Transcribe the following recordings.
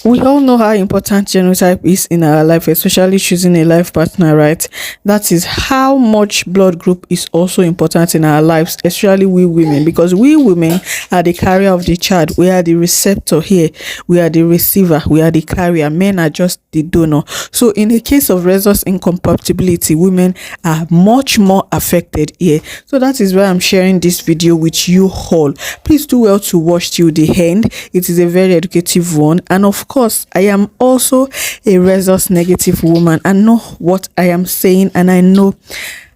We all know how important genotype is in our life, especially choosing a life partner, right? That is how much blood group is also important in our lives, especially we women, because we women are the carrier of the child. We are the receptor here, we are the receiver, we are the carrier. Men are just the donor. So in the case of rhesus incompatibility, women are much more affected here. So that is why I'm sharing this video with you all. Please do well to watch till the end. It is a very educative one, and of course I am also a rhesus negative woman. I know what I am saying, and I know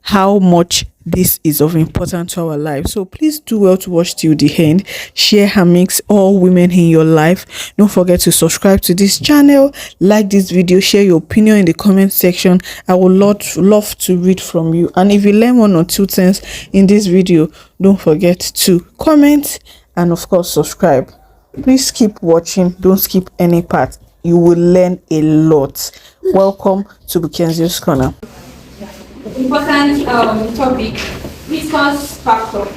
how much this is of importance to our life. So please do well to watch till the end. Share and mix all women in your life. Don't forget to subscribe to this channel, like this video, share your opinion in the comment section. I would love to read from you. And if you learn one or two things in this video, don't forget to comment and of course subscribe. Please keep watching, don't skip any part. You will learn a lot. Welcome to Bukenzi's Corner. Important topic, RHESUS factor.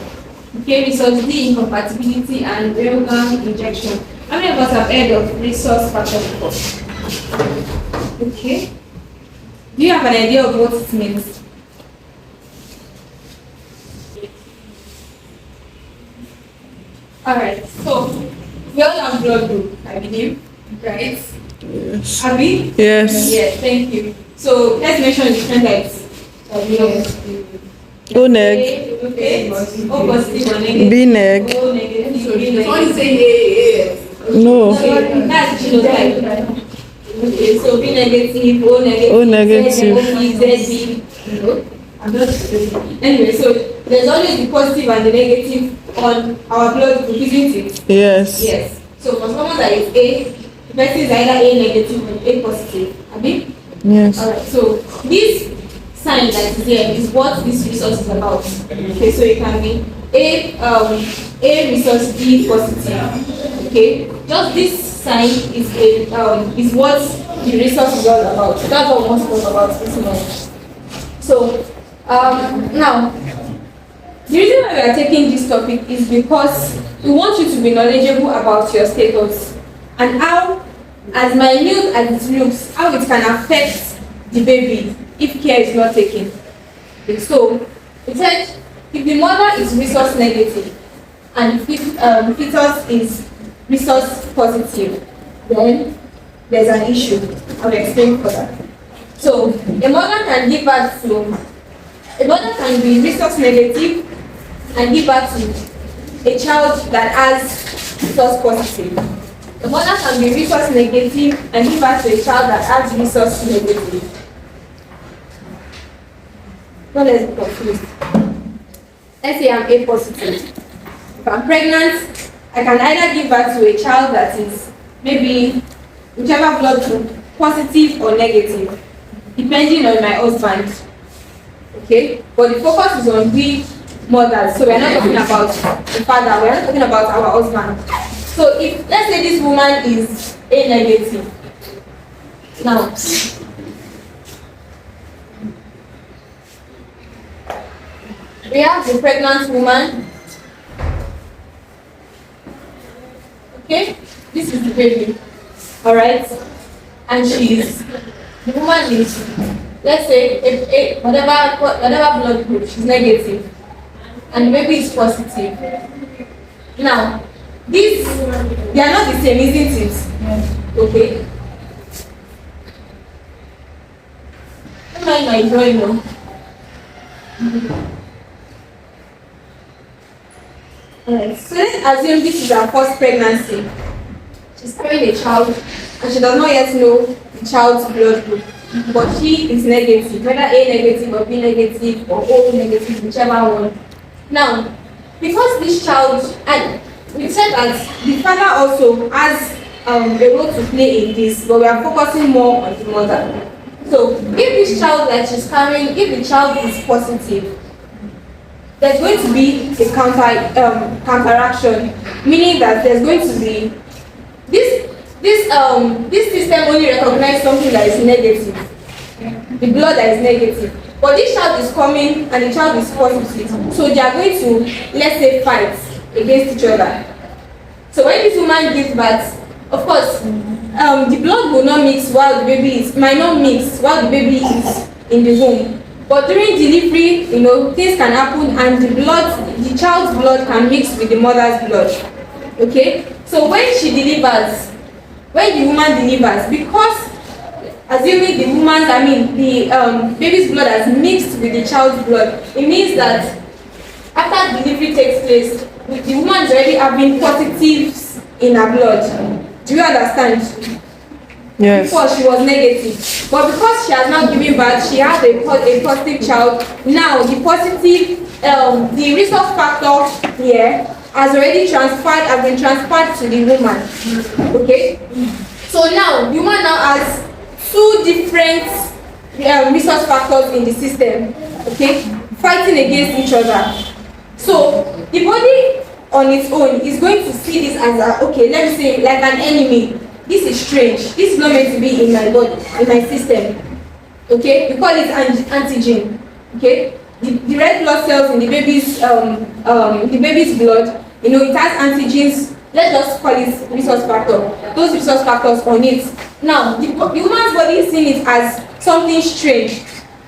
Okay, RHESUS D incompatibility and RHOGAM injection. How many of us have heard of RHESUS factor before? Okay. Do you have an idea of what it means? Alright, so we all have blood group, I believe, right? Yes. Have we? Yes. Yes, thank you. So let's mention different types. O neg. Okay. O positive or negative. B neg. O negative. Someone say A. No. Okay, that's genotype. Okay, so B negative, O negative. O negative. Z, ZB. I'm not anyway, so there's always the positive and the negative on our blood group, isn't it? Yes. Yes. So for someone that is A, the person is either A negative or A positive. Abi? Yes. Alright, so this sign that is here is what this resource is about. Okay, so it can be A resource D positive. Okay, just this sign is is what the resource is all about. So that's what we want to talk about this morning. So now the reason why we are taking this topic is because we want you to be knowledgeable about your status and how, as minute as it looks, how it can affect the baby if care is not taken. So it said if the mother is resource negative and the fetus is resource positive, then there's an issue. I'll explain further. So a mother can give birth to, a mother can be resource negative and give birth to a child that has resource positive. A mother can be resource negative and give birth to a child that has resource negative. Don't let's be confused. Let's say I'm A positive. If I'm pregnant, I can either give birth to a child that is maybe whichever blood group, positive or negative, depending on my husband. Okay? But the focus is on we mothers. So we're not talking about the father, we're not talking about our husband. So if let's say this woman is A negative. Now we have the pregnant woman. Okay, this is the baby. Alright, and the woman is, let's say, whatever blood group, she's negative, and the baby is positive. Now, they are not the same, isn't it? Okay. Don't mind my drawing now. Alright, so let's assume this is her first pregnancy. She's carrying a child and she does not yet know the child's blood group, but she is negative, whether A negative or B negative or O negative, whichever one. Now, because this child, and we said that the father also has a role to play in this, but we are focusing more on the mother. So, if this child that she's carrying, if the child is positive, there's going to be a counteraction, meaning that there's going to be this system only recognizes something that is negative, the blood that is negative. But this child is coming and the child is positive, so they are going to, let's say, fight against each other. So when this woman gives birth, Of course, the blood will not mix while the baby is, might not mix while the baby is in the womb. But during delivery, things can happen and the child's blood can mix with the mother's blood. Okay? So when the woman delivers, because assuming the baby's blood has mixed with the child's blood, it means that after delivery takes place, the woman is already having positives in her blood. Do you understand? Yes. Before she was negative, but because she has now given birth, she has a positive child. Now the the resource factor here has been transferred to the woman. Okay, so now the woman now has two different resource factors in the system. Okay, fighting against each other. So the body on its own is going to see this as let me say, like an enemy. This is strange. This is not meant to be in my body, in my system. Okay, we call it antigen. Okay, the red blood cells in the baby's blood, it has antigens. Let's just call it resource factor. Those resource factors on it. Now, the woman's body is seeing it as something strange,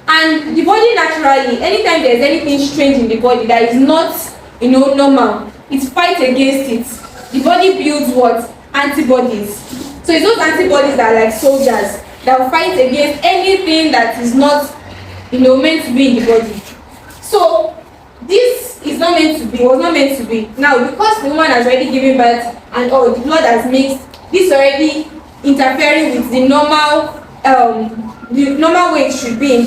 and the body naturally, anytime there's anything strange in the body that is not, normal, it fights against it. The body builds what? Antibodies. So it's those antibodies that are like soldiers that will fight against anything that is not, meant to be in the body. So this is not meant to be, was not meant to be. Now, because the woman has already given birth and the blood has mixed, this is already interfering with the normal way it should be in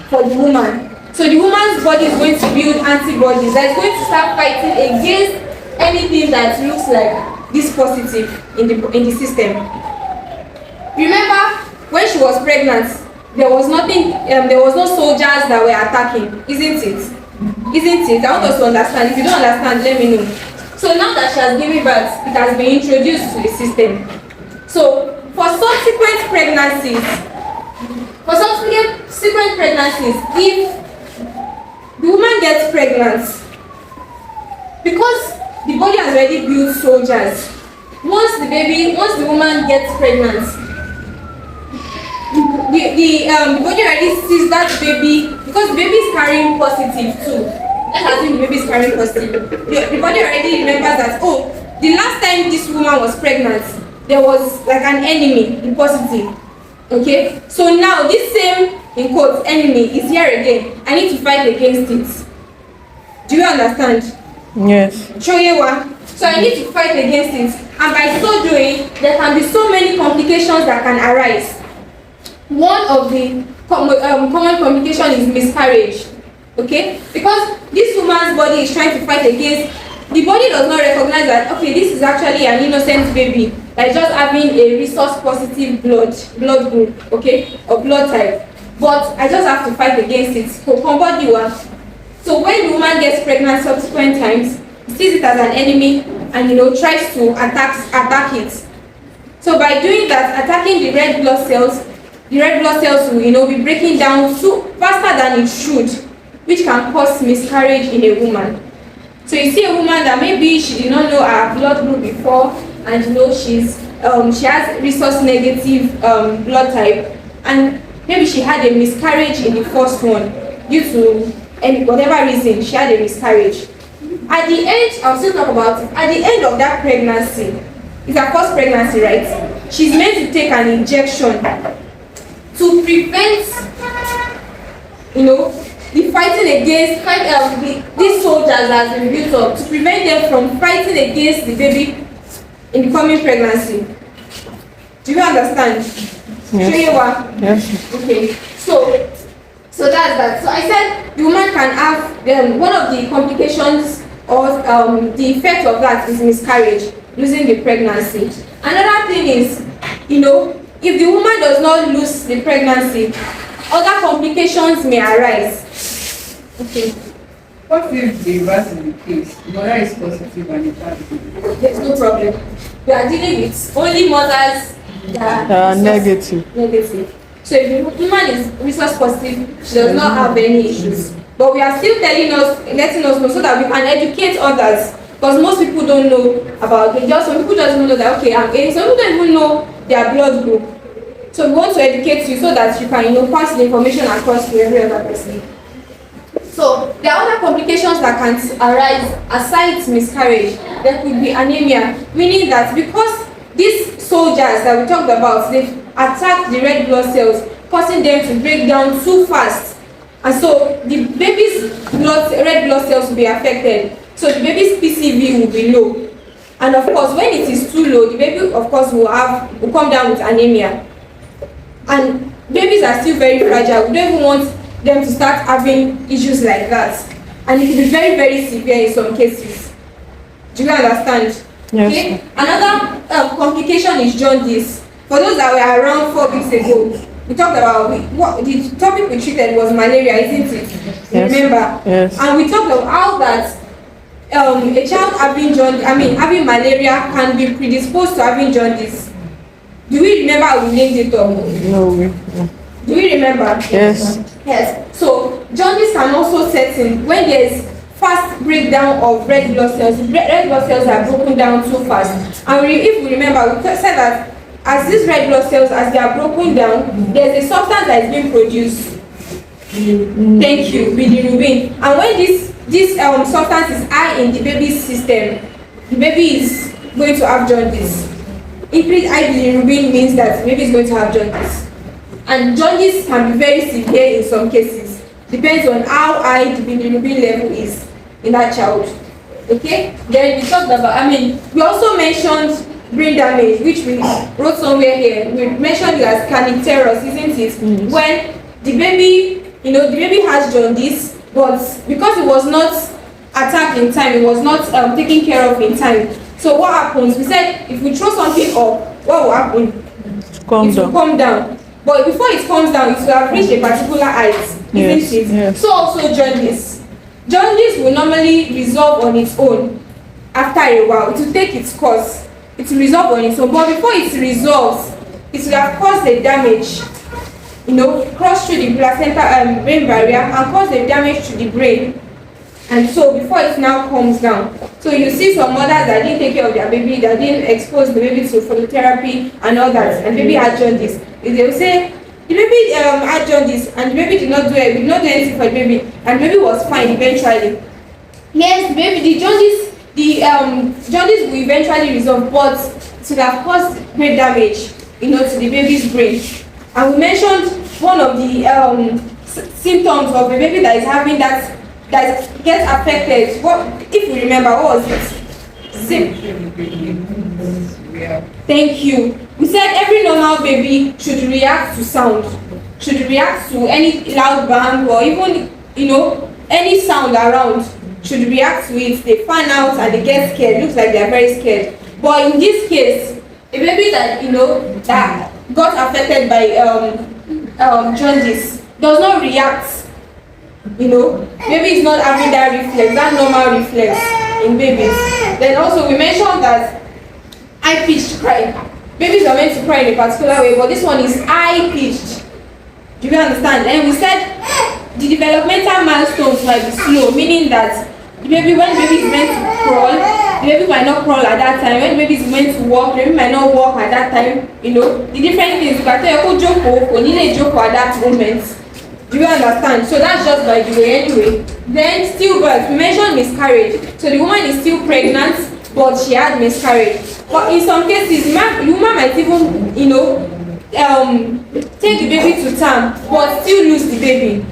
for the woman. So the woman's body is going to build antibodies that is going to start fighting against anything that looks like this positive in the system. Remember, when she was pregnant, there was nothing. There was no soldiers that were attacking, isn't it? Isn't it? I want us to understand. If you don't understand, let me know. So now that she has given birth, it has been introduced to the system. So for subsequent pregnancies, if the woman gets pregnant, because the body has already built soldiers. Once the woman gets pregnant, the body already sees that baby, because the baby is carrying positive too. Let's assume the baby is carrying positive. The body already remembers that, the last time this woman was pregnant, there was like an enemy in positive. Okay? So now this same, in quotes, enemy is here again. I need to fight against it. Do you understand? Yes. So I need to fight against it, and by so doing, there can be so many complications that can arise. One of the common complication is miscarriage. Okay, because this woman's body is trying to fight against. The body does not recognize that this is actually an innocent baby that is just having a resource positive blood group, or blood type. But I just have to fight against it. So when the woman gets pregnant subsequent times, sees it as an enemy and tries to attack it. So by doing that, attacking the red blood cells will be breaking down faster than it should, which can cause miscarriage in a woman. So you see a woman that maybe she did not know her blood group before, and she has resource negative blood type, and maybe she had a miscarriage in the first one due to whatever reason. She had a miscarriage. At the end, I'll still talk about it. At the end of that pregnancy, it's her first pregnancy, right? She's meant to take an injection to prevent, the fighting against these soldiers that have been built up, to prevent them from fighting against the baby in the coming pregnancy. Do you understand? Yes. Yes. Okay. So that's that. So I said the woman can have one of the complications or the effect of that is miscarriage, losing the pregnancy. Another thing is, if the woman does not lose the pregnancy, other complications may arise. Okay. What if the reverse in the case? The mother is positive and the child is negative? There's no problem. We are dealing with only mothers that are negative. So if the woman is resource positive, she does not have any issues. But we are still letting us know so that we can educate others because most people don't know about it. Just some people just know that okay, I'm A. Some people don't even know their blood group. So we want to educate you so that you can pass the information across to every other person. So there are other complications that can arise aside miscarriage. There could be anemia, meaning that because these soldiers that we talked about, they attack the red blood cells, causing them to break down too fast, and so the baby's red blood cells will be affected. So the baby's PCV will be low, and of course when it is too low, the baby of course will come down with anemia. And babies are still very fragile. We don't even want them to start having issues like that, and it can be very, very severe in some cases. Do you understand? Yes. Okay. Another complication is jaundice. For those that were around 4 weeks ago, we talked about what the topic we treated was malaria, isn't it? Yes. Remember? Yes. And we talked about how that a child having malaria can be predisposed to having jaundice. Do we remember how we named it up? No. Do we remember? Yes. Yes. So jaundice can also set in when there is fast breakdown of red blood cells. Red blood cells are broken down too fast. And if we remember, we said that as these red blood cells, as they are broken down, there's a substance that is being produced. Thank you, bilirubin. And when this substance is high in the baby's system, the baby is going to have jaundice. Increased high bilirubin means that the baby is going to have jaundice. And jaundice can be very severe in some cases. Depends on how high the bilirubin level is in that child. Okay? Then we talked about, we also mentioned brain damage, which we wrote somewhere here. We mentioned it as canicterus, isn't it? Mm. When the baby, the baby has jaundice, but because it was not attacked in time, it was not taken care of in time. So what happens? We said if we throw something up, what will happen? It will come down. But before it comes down, it will have reached a particular height, isn't it? Yes. So also jaundice. Jaundice will normally resolve on its own after a while. It will take its course. It will resolve on its own. But before it resolves, it will have caused the damage, cross through the placenta brain barrier and cause the damage to the brain. And so before it now comes down. So you see some mothers that didn't take care of their baby, that didn't expose the baby to phototherapy and all that, and baby had jaundice. They will say, the baby had jaundice and the baby did not do anything for the baby, and the baby was fine eventually. Yes, the baby, jaundice will eventually resolve, but it will have caused great damage, to the baby's brain. And we mentioned one of the symptoms of a baby that is having that gets affected. What, if you remember, what was it? Thank you. We said every normal baby should react to sound, should react to any loud bang or even, any sound around, should react to it. They fan out and they get scared. Looks like they are very scared. But in this case, a baby that, that got affected by jaundice does not react. Baby is not having that reflex, that normal reflex in babies. Then also we mentioned that high-pitched cry. Babies are meant to cry in a particular way, but this one is high-pitched. Do you understand? And we said the developmental milestones might be slow, meaning that when the baby is meant to crawl, the baby might not crawl at that time. When the baby is meant to walk, the baby might not walk at that time. The different things. You can tell you, joko at that moment. Do you understand? So that's just by the way anyway. Then stillbirth. We mentioned miscarriage. So the woman is still pregnant, but she had miscarriage. But in some cases, the woman might even, take the baby to term, but still lose the baby.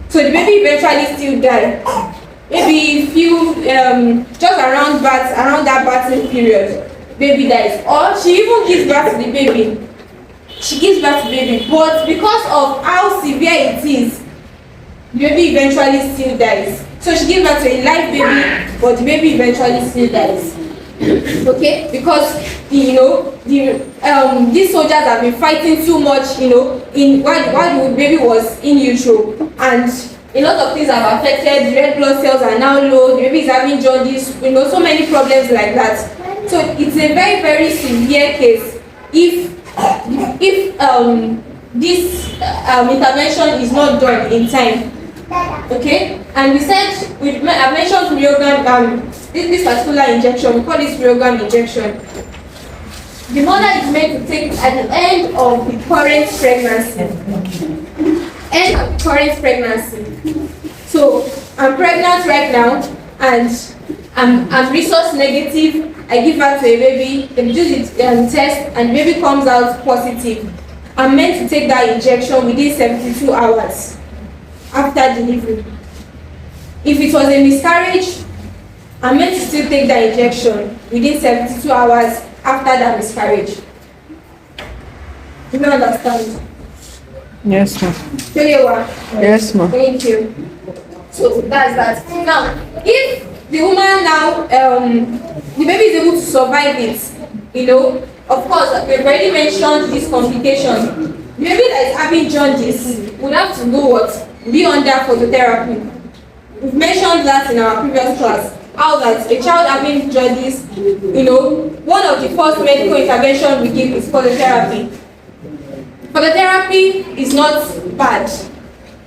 So the baby eventually still die. Maybe just around that birthing period, baby dies. Or she even gives birth to the baby. She gives birth to the baby, but because of how severe it is, the baby eventually still dies. So she gives birth to a live baby, but the baby eventually still dies. Okay, because these soldiers have been fighting too much, while the baby was in utero, and a lot of things have affected. The red blood cells are now low. The baby is having jaundice. So many problems like that. So it's a very, very severe case if this intervention is not done in time. Okay, and we said I mentioned RHOGAM this particular injection, we call this RHOGAM injection. The mother is meant to take at the end of the current pregnancy. End of the current pregnancy. So I'm pregnant right now, and I'm resource negative. I give birth to a baby, they do the test, and the baby comes out positive. I'm meant to take that injection within 72 hours after delivery. If it was a miscarriage, I'm meant to still take that injection within 72 hours after that miscarriage. Do you understand? Yes, ma'am. Yes, ma'am. Thank you. So that's that. Now, if the woman now, the baby is able to survive it, of course, we've already mentioned this complication. The baby that is having jaundice would have to go what? Be under phototherapy. We've mentioned that in our previous class. How that a child having jaundice, one of the first medical interventions we give is phototherapy. Phototherapy is not bad.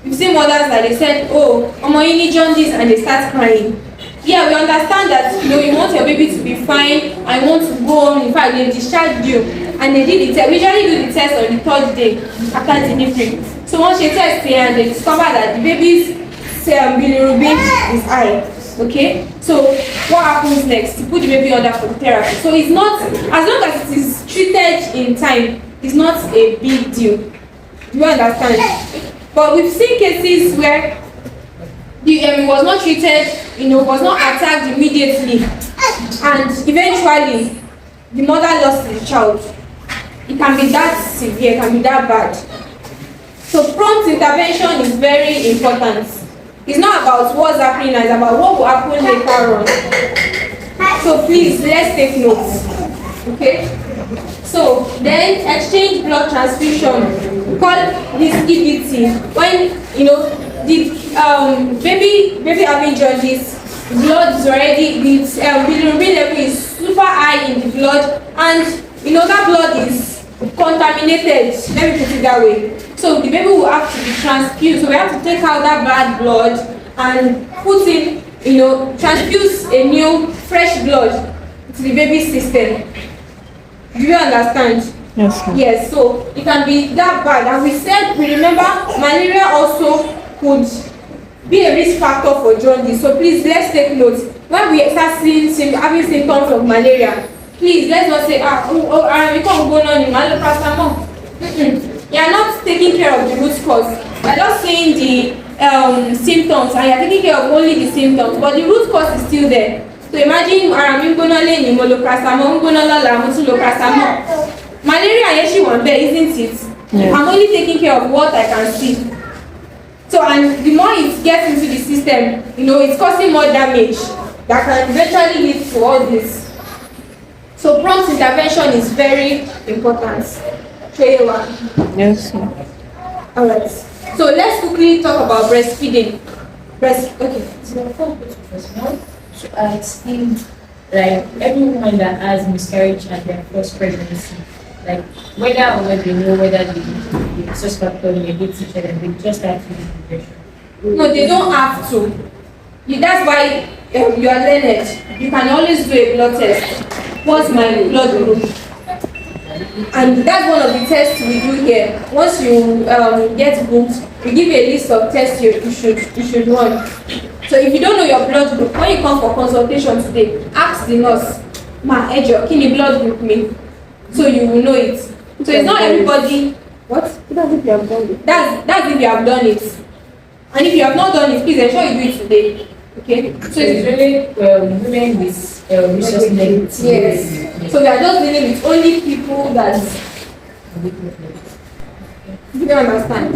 You've seen mothers that they said, oh, you need jaundice, and they start crying. Yeah, we understand that you want your baby to be fine, and you want to go on. In fact, they discharged you, and they did the test. We usually do the test on the third day after delivery. So once you test here, and they discover that the baby's bilirubin is high. Okay, so what happens next? You put the baby under phototherapy. So it's not, as long as it is treated in time, it's not a big deal. Do you understand? But we've seen cases where the was not treated, was not attacked immediately, and eventually the mother lost the child. It can be that severe, it can be that bad. So prompt intervention is very important. It's not about what's happening now, it's about what will happen later on. So please, let's take notes. Okay? So then exchange blood transfusion. We call this EBT. When the baby having jaundice, blood is already, the bilirubin level is super high in the blood, and that blood is contaminated. Let me put it that way. So the baby will have to be transfused. So we have to take out that bad blood and put in, transfuse a new fresh blood to the baby's system. Do you understand? Yes, ma'am. Yes, so it can be that bad. And we remember, malaria also could be a risk factor for jaundice. So please, let's take note. When we start having symptoms of malaria, please, let's not say, we can't go on in paracetamol. You are not taking care of the root cause. You are just saying the symptoms, and you are taking care of only the symptoms, but the root cause is still there. So imagine malaria, isn't it? Yes. I'm only taking care of what I can see. So, and the more it gets into the system, it's causing more damage that can eventually lead to all this. So prompt intervention is very important. Yes, ma'am. All right. So let's quickly talk about breastfeeding. Okay. So I think, like, every woman that has miscarriage at their first pregnancy, like, whether or not they know whether the resource factor may be teacher, and they just have to do injection. No, they don't have to. That's why you are learned. You can always do a blood test. What's my blood group? And that's one of the tests we do here. Once you get booked, we give you a list of tests you should run. So if you don't know your blood group, when you come for consultation today, ask the nurse, "Ma, Ejo, can you blood group me?" So you will know it. So it's not everybody. What? That's if you have done it. That's if you have done it. And if you have not done it, please ensure you do it today. Okay? So it's really women with resource negative. Yes. So we are just dealing with only people that you don't understand.